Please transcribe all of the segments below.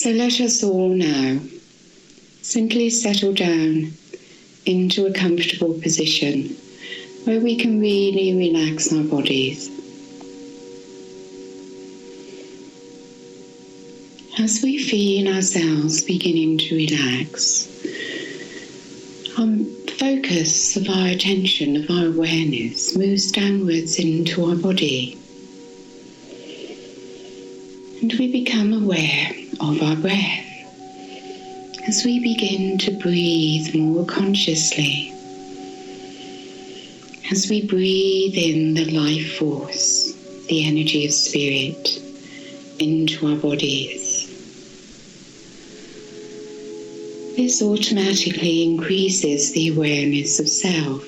So let us all now simply settle down into a comfortable position where we can really relax our bodies. As we feel ourselves beginning to relax, our focus of our attention, of our awareness, moves downwards into our body. And we become aware of our breath as we begin to breathe more consciously. As we breathe in the life force, the energy of spirit, into our bodies. This automatically increases the awareness of self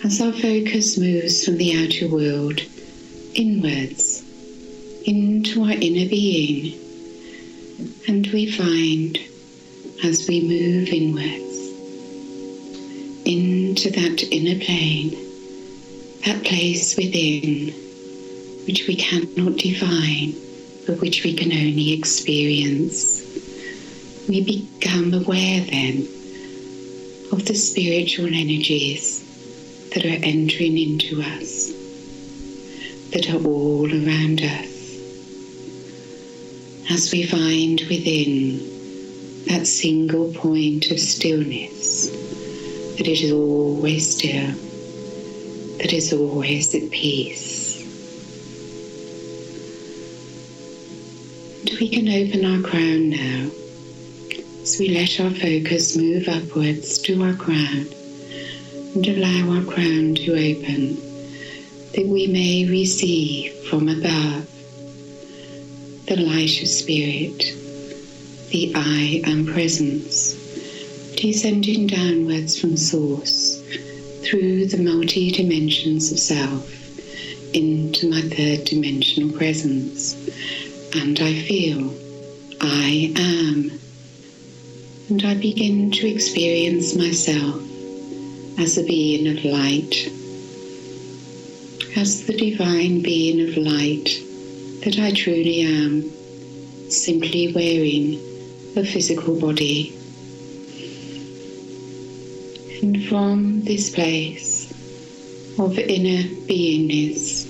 as our focus moves from the outer world inwards into our inner being, and we find as we move inwards into that inner plane, that place within which we cannot define but which we can only experience. We become aware then of the spiritual energies that are entering into us, that are all around us. As we find within that single point of stillness, that it is always still, that is always at peace. And we can open our crown now, as we let our focus move upwards to our crown and allow our crown to open, that we may receive from above the light of spirit, the I Am Presence, descending downwards from source through the multi-dimensions of self into my third dimensional presence. And I feel I am. And I begin to experience myself as a being of light, as the divine being of light that I truly am, simply wearing a physical body. And from this place of inner beingness,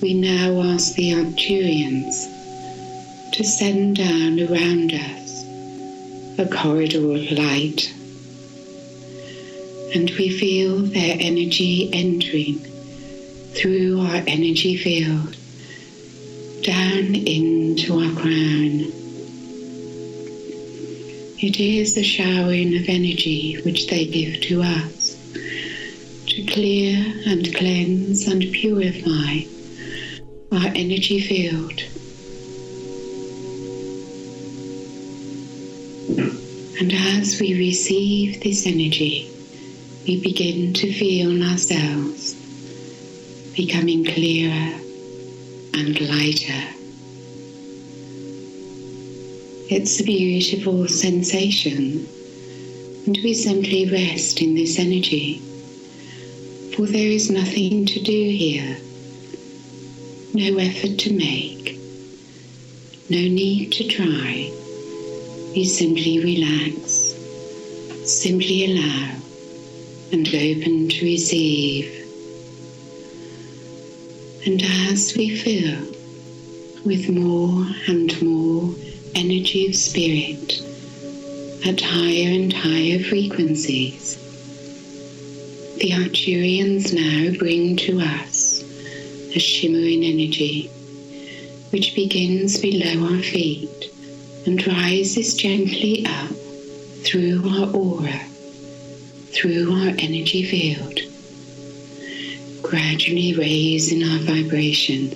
we now ask the Arcturians to send down around us a corridor of light, and we feel their energy entering through our energy field down into our crown. It is a showering of energy which they give to us to clear and cleanse and purify our energy field. And as we receive this energy, we begin to feel ourselves becoming clearer and lighter. It's a beautiful sensation, and we simply rest in this energy, for there is nothing to do here, no effort to make, no need to try. We simply relax, simply allow, and open to receive. And as we fill with more and more energy of spirit at higher and higher frequencies, the Arcturians now bring to us a shimmering energy which begins below our feet and rises gently up through our aura, through our energy field, gradually raising our vibration,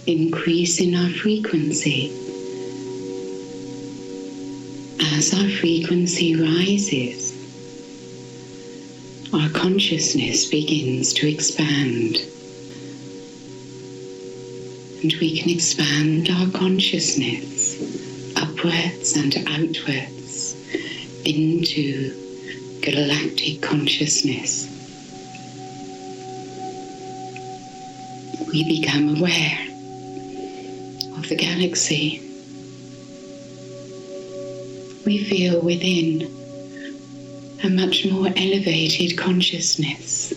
increasing our frequency. As our frequency rises, our consciousness begins to expand. And we can expand our consciousness upwards and outwards into galactic consciousness. We become aware of the galaxy, we feel within a much more elevated consciousness.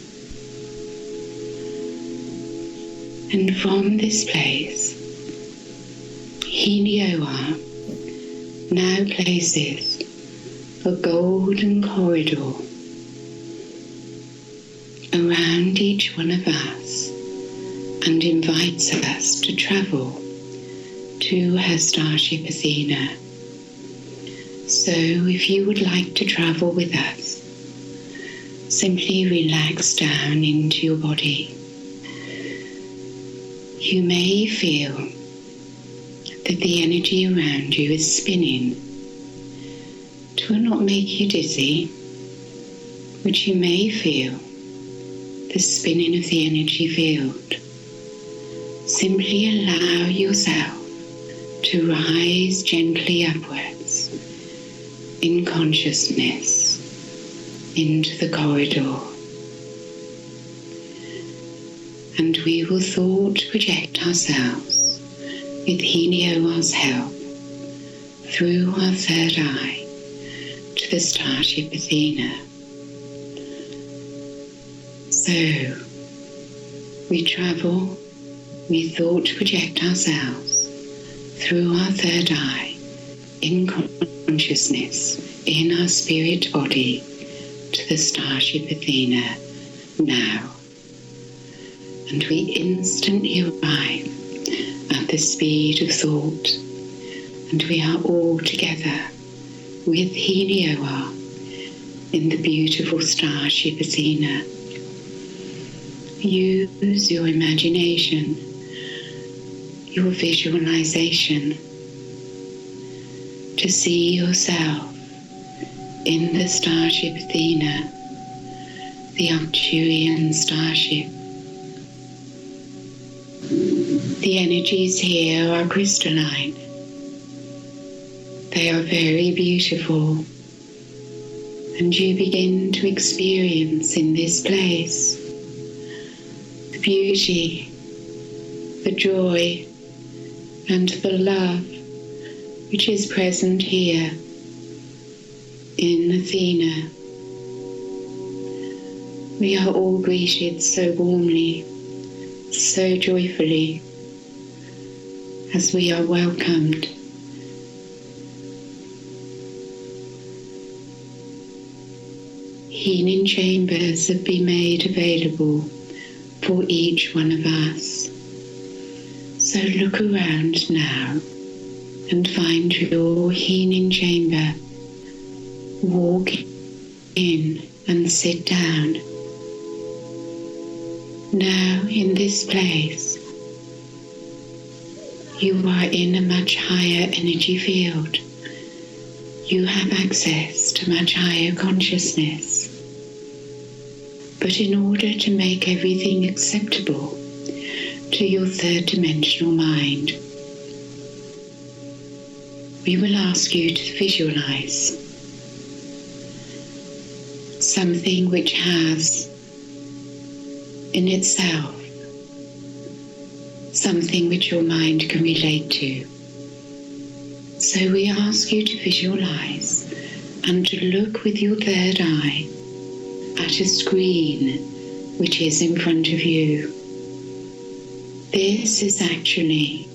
And from this place, Heliora now places a golden corridor around each one of us and invites us to travel to her starship Athena. So if you would like to travel with us, simply relax down into your body. You may feel that the energy around you is spinning. It will not make you dizzy, but you may feel the spinning of the energy field. Simply allow yourself to rise gently upwards in consciousness into the corridor. And we will thought project ourselves with Heliora's help through our third eye to the starship Athena. So we travel, we thought project ourselves through our third eye in consciousness in our spirit body to the starship Athena now. And we instantly arrive at the speed of thought, and we are all together with Heliora in the beautiful starship Athena. Use your imagination, your visualization to see yourself in the starship Athena, the Arcturian starship. The energies here are crystalline. They are very beautiful, and you begin to experience in this place the beauty, the joy, and the love which is present here in Athena. We are all greeted so warmly, so joyfully, as we are welcomed. Healing chambers have been made available for each one of us. So look around now and find your healing chamber. Walk in and sit down. Now in this place, you are in a much higher energy field. You have access to much higher consciousness. But in order to make everything acceptable to your third dimensional mind, we will ask you to visualize something which has in itself something which your mind can relate to. So we ask you to visualize and to look with your third eye at a screen which is in front of you. This is actually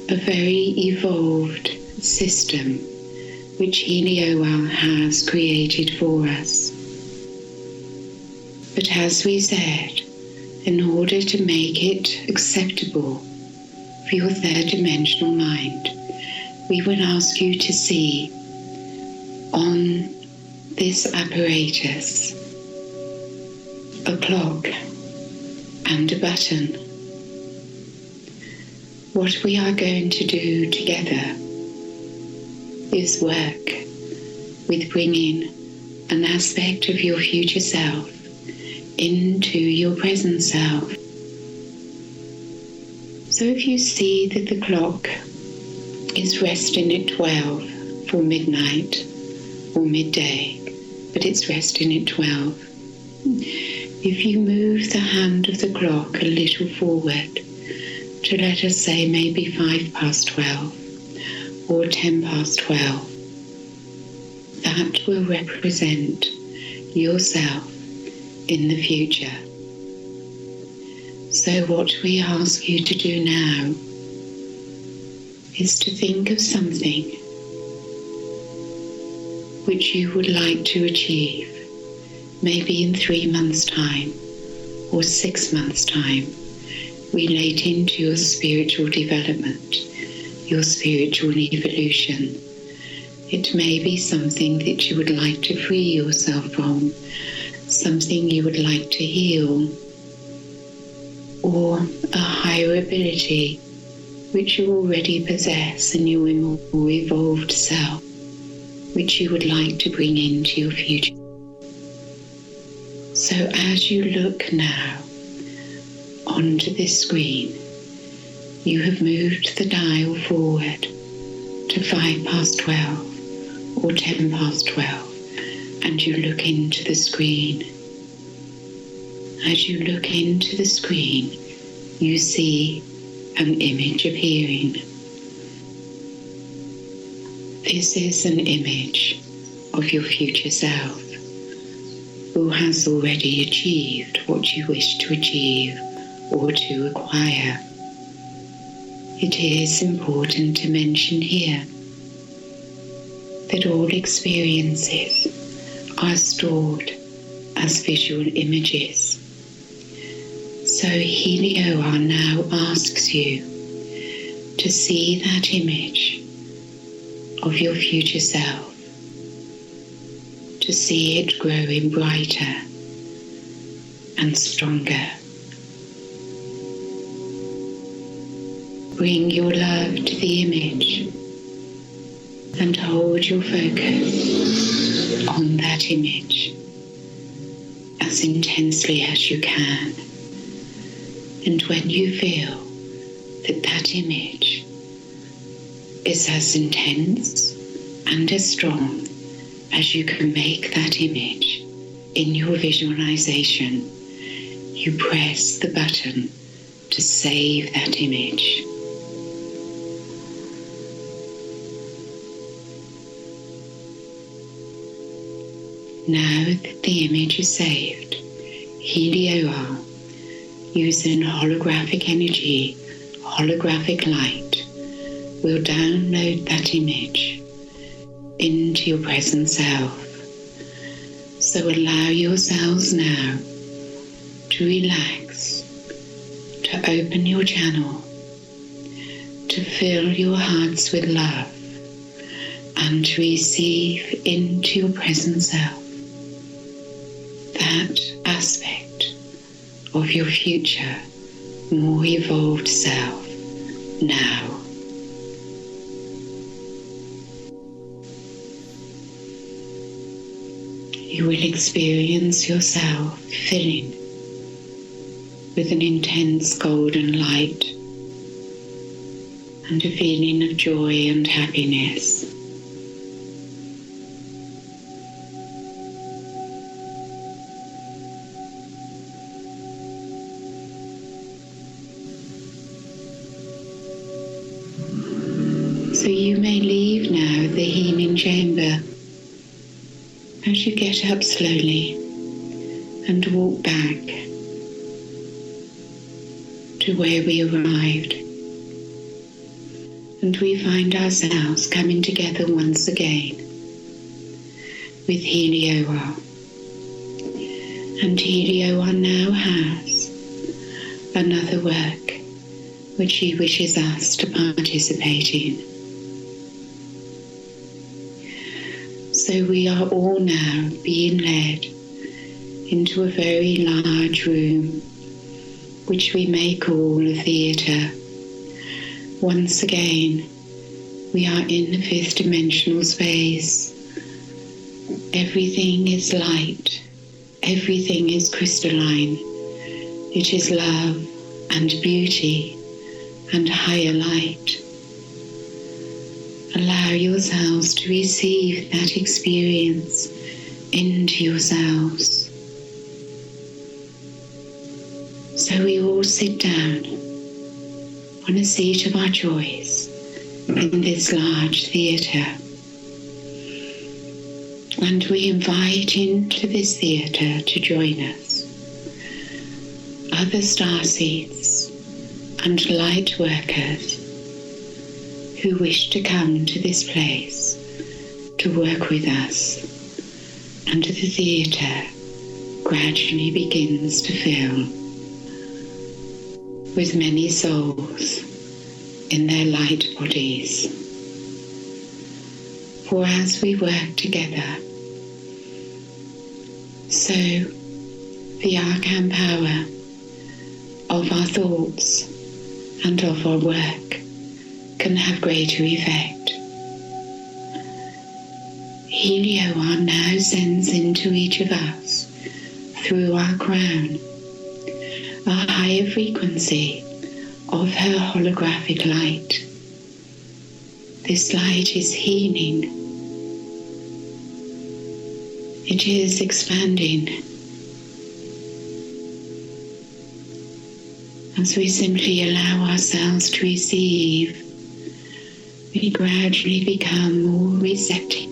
a very evolved system which Heliora has created for us. But as we said, in order to make it acceptable for your third dimensional mind, we will ask you to see on this apparatus a clock and a button. What we are going to do together is work with bringing an aspect of your future self into your present self. So if you see that the clock is resting at 12 for midnight or midday, but it's resting at 12, if you move the hand of the clock a little forward to, let us say, maybe 12, or 10 past 12. That will represent yourself in the future. So what we ask you to do now is to think of something which you would like to achieve, maybe in 3 months' time or 6 months' time, relating to your spiritual development, your spiritual evolution. It may be something that you would like to free yourself from, something you would like to heal, or a higher ability which you already possess in your more evolved self, which you would like to bring into your future. So as you look now onto this screen, you have moved the dial forward to 5 past 12 or 10 past 12, and you look into the screen. As you look into the screen, you see an image appearing. This is an image of your future self, who has already achieved what you wish to achieve or to acquire. It is important to mention here that all experiences are stored as visual images. So Helioa now asks you to see that image of your future self, to see it growing brighter and stronger. Bring your love to the image and hold your focus on that image as intensely as you can. And when you feel that that image is as intense and as strong as you can make that image in your visualization, you press the button to save that image. Now that the image is saved, Helioa, using holographic energy, holographic light, will download that image into your present self. So allow yourselves now to relax, to open your channel, to fill your hearts with love, and to receive into your present self that aspect of your future, more evolved self now. You will experience yourself filling with an intense golden light and a feeling of joy and happiness. So you may leave now the healing chamber as you get up slowly and walk back to where we arrived. And we find ourselves coming together once again with Helioa. And Helioa now has another work which she wishes us to participate in. So we are all now being led into a very large room, which we may call a theatre. Once again, we are in the fifth dimensional space. Everything is light. Everything is crystalline. It is love and beauty and higher light. Allow yourselves to receive that experience into yourselves. So we all sit down on a seat of our choice in this large theatre. And we invite into this theatre to join us other starseeds and light workers who wish to come to this place to work with us, and the theatre gradually begins to fill with many souls in their light bodies. For as we work together, so the arcane power of our thoughts and of our work can have greater effect. Helioa now sends into each of us, through our crown, a higher frequency of her holographic light. This light is healing. It is expanding. As we simply allow ourselves to receive, we gradually become more receptive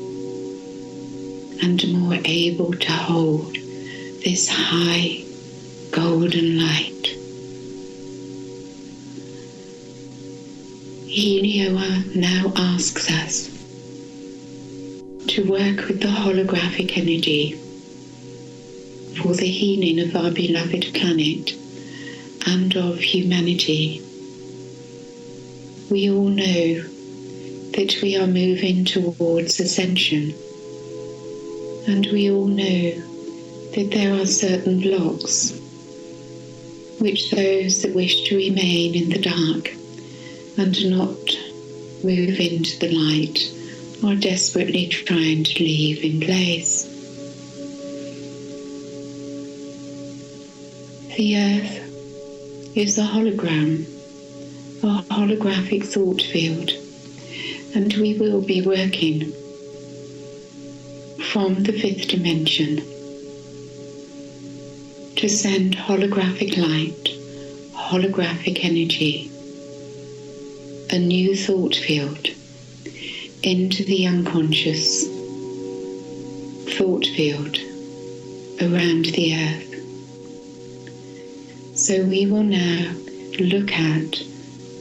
and more able to hold this high golden light. Helioa now asks us to work with the holographic energy for the healing of our beloved planet and of humanity. We all know that we are moving towards ascension, and we all know that there are certain blocks which those that wish to remain in the dark and not move into the light are desperately trying to leave in place. The Earth is a hologram, a holographic thought field, and we will be working from the fifth dimension to send holographic light, holographic energy, a new thought field into the unconscious thought field around the Earth. So we will now look at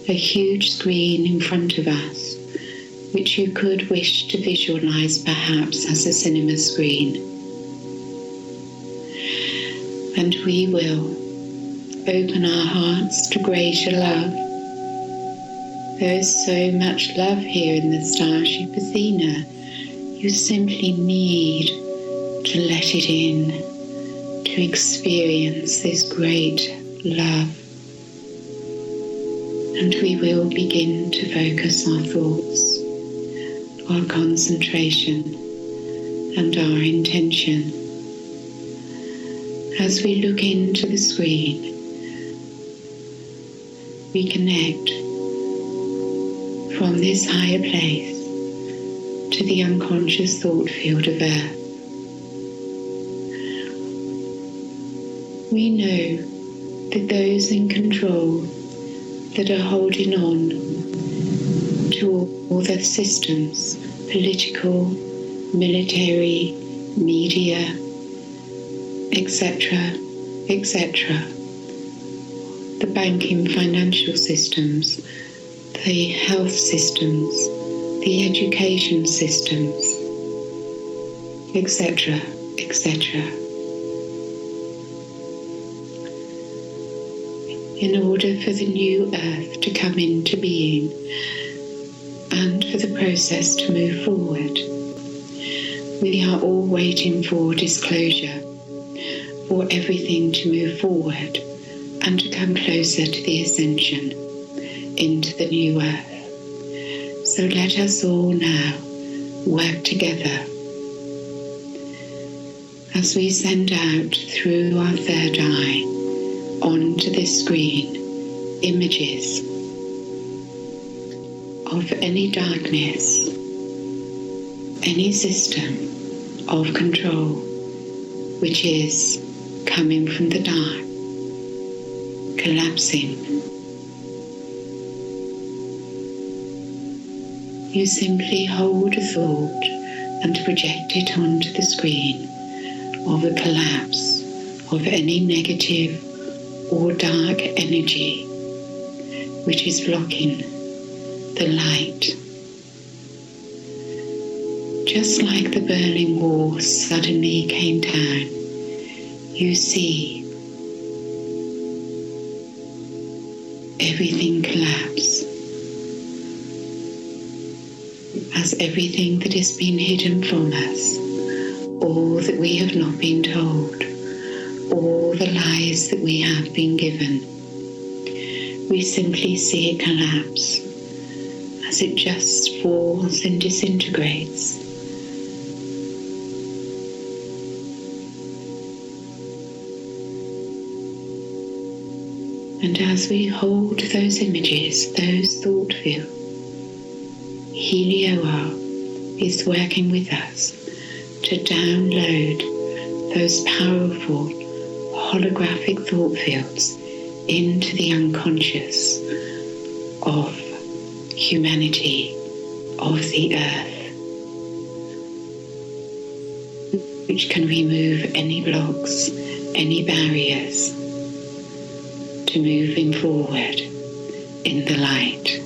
a huge screen in front of us, which you could wish to visualize perhaps as a cinema screen. And we will open our hearts to greater love. There is so much love here in the Starship Athena. You simply need to let it in, to experience this great love. And we will begin to focus our thoughts, our concentration, and our intention. As we look into the screen, we connect from this higher place to the unconscious thought field of Earth. We know that those in control that are holding on to all the systems, political, military, media, etc., etc., the banking financial systems, the health systems, the education systems, etc., etc. In order for the new Earth to come into being and for the process to move forward, we are all waiting for disclosure, for everything to move forward and to come closer to the ascension into the new Earth. So let us all now work together as we send out through our third eye onto this screen images of any darkness, any system of control which is coming from the dark, collapsing, you simply hold a thought and project it onto the screen of a collapse of any negative or dark energy which is blocking the light. Just like the Berlin Wall suddenly came down, you see everything collapse, as everything that has been hidden from us, all that we have not been told, all the lies that we have been given, we simply see it collapse as it just falls and disintegrates. And as we hold those images, those thought fields, Helioa is working with us to download those powerful holographic thought fields into the unconscious of humanity, of the earth, which can remove any blocks, any barriers to moving forward in the light.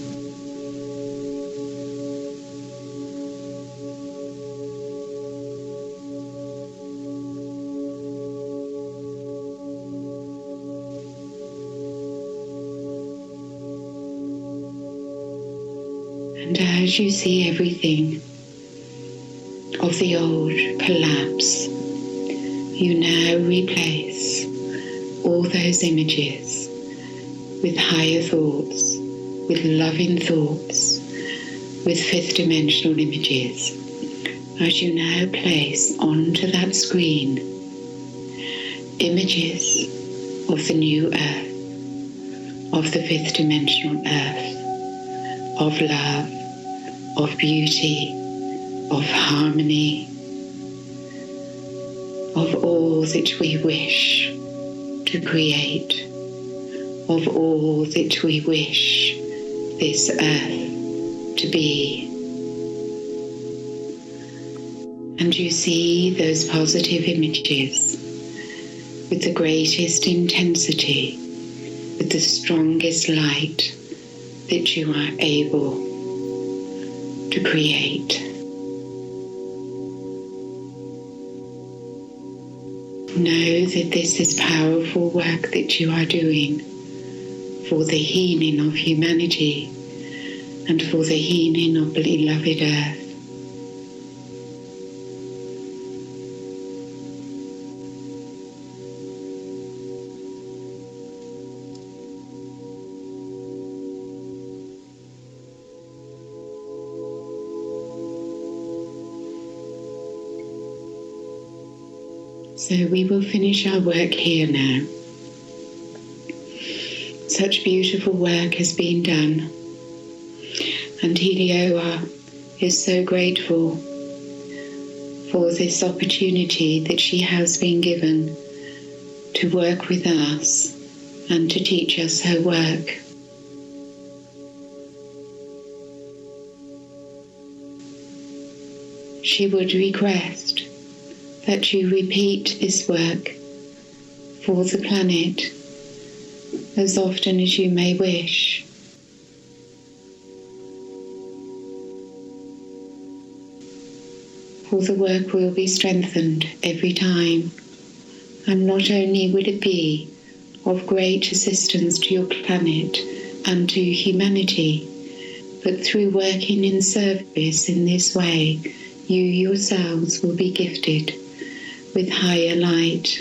And as you see everything of the old collapse, you now replace all those images with higher thoughts, with loving thoughts, with fifth dimensional images, as you now place onto that screen images of the new earth, of the fifth dimensional earth, of love, of beauty, of harmony, of all that we wish to create, of all that we wish this earth to be. And you see those positive images with the greatest intensity, with the strongest light that you are able to create. Know that this is powerful work that you are doing for the healing of humanity and for the healing of beloved earth. So we will finish our work here now. Such beautiful work has been done, and Helioa is so grateful for this opportunity that she has been given to work with us and to teach us her work. She would request that you repeat this work for the planet as often as you may wish. For the work will be strengthened every time, and not only will it be of great assistance to your planet and to humanity, but through working in service in this way, you yourselves will be gifted with higher light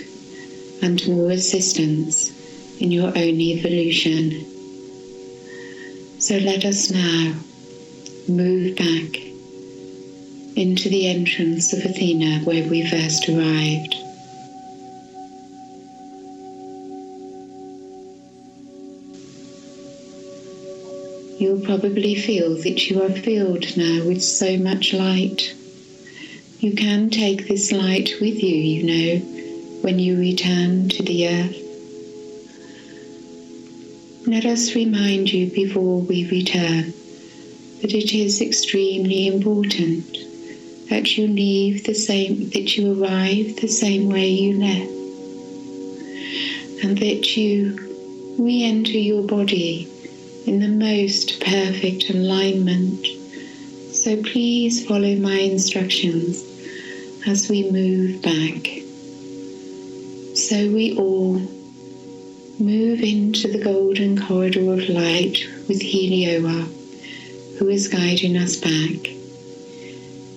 and more assistance in your own evolution. So let us now move back into the entrance of Athena where we first arrived. You'll probably feel that you are filled now with so much light. You can take this light with you, you know, when you return to the earth. Let us remind you before we return But it is extremely important that you arrive the same way you left, and that you re-enter your body in the most perfect alignment. So please follow my instructions as we move back. So we all move into the golden corridor of light with Helioa, who is guiding us back.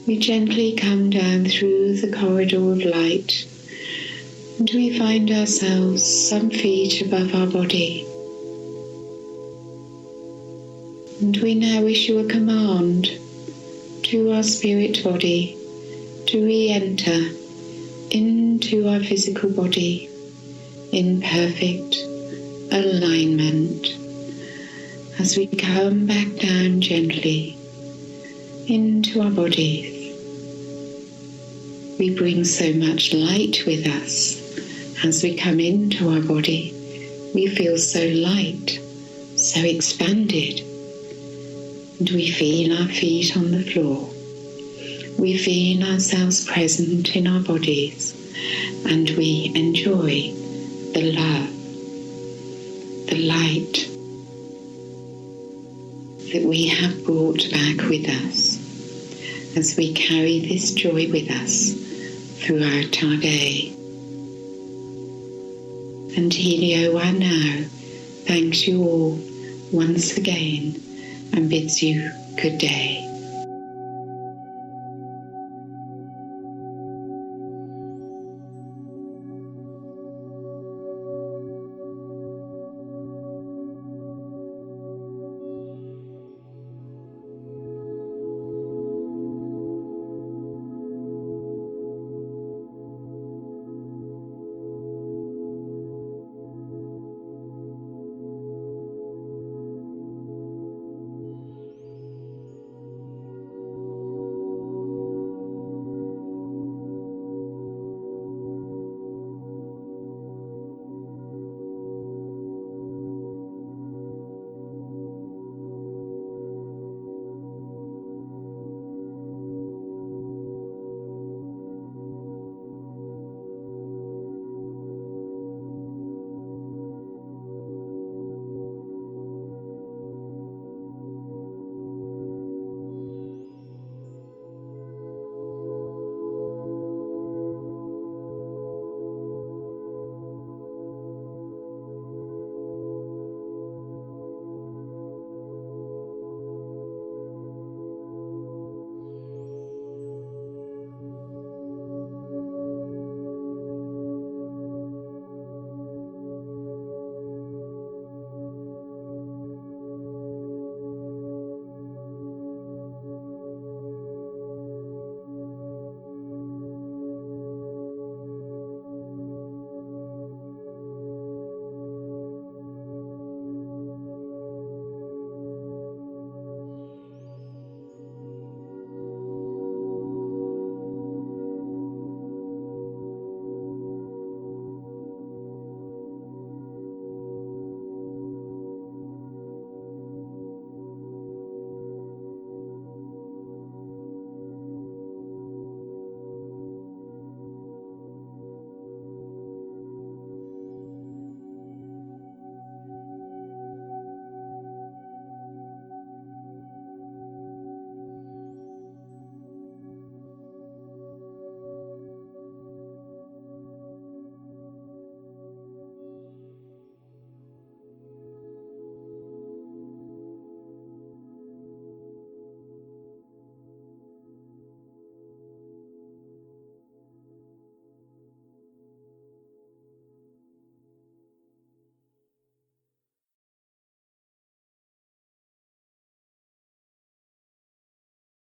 We gently come down through the corridor of light, and we find ourselves some feet above our body. And we now issue a command to our spirit body to re-enter into our physical body in perfect alignment. As we come back down gently into our bodies, we bring so much light with us. As we come into our body, we feel so light, so expanded, and we feel our feet on the floor. We feel ourselves present in our bodies, and we enjoy the love, the light that we have brought back with us as we carry this joy with us throughout our day. And Helioa now thanks you all once again and bids you good day.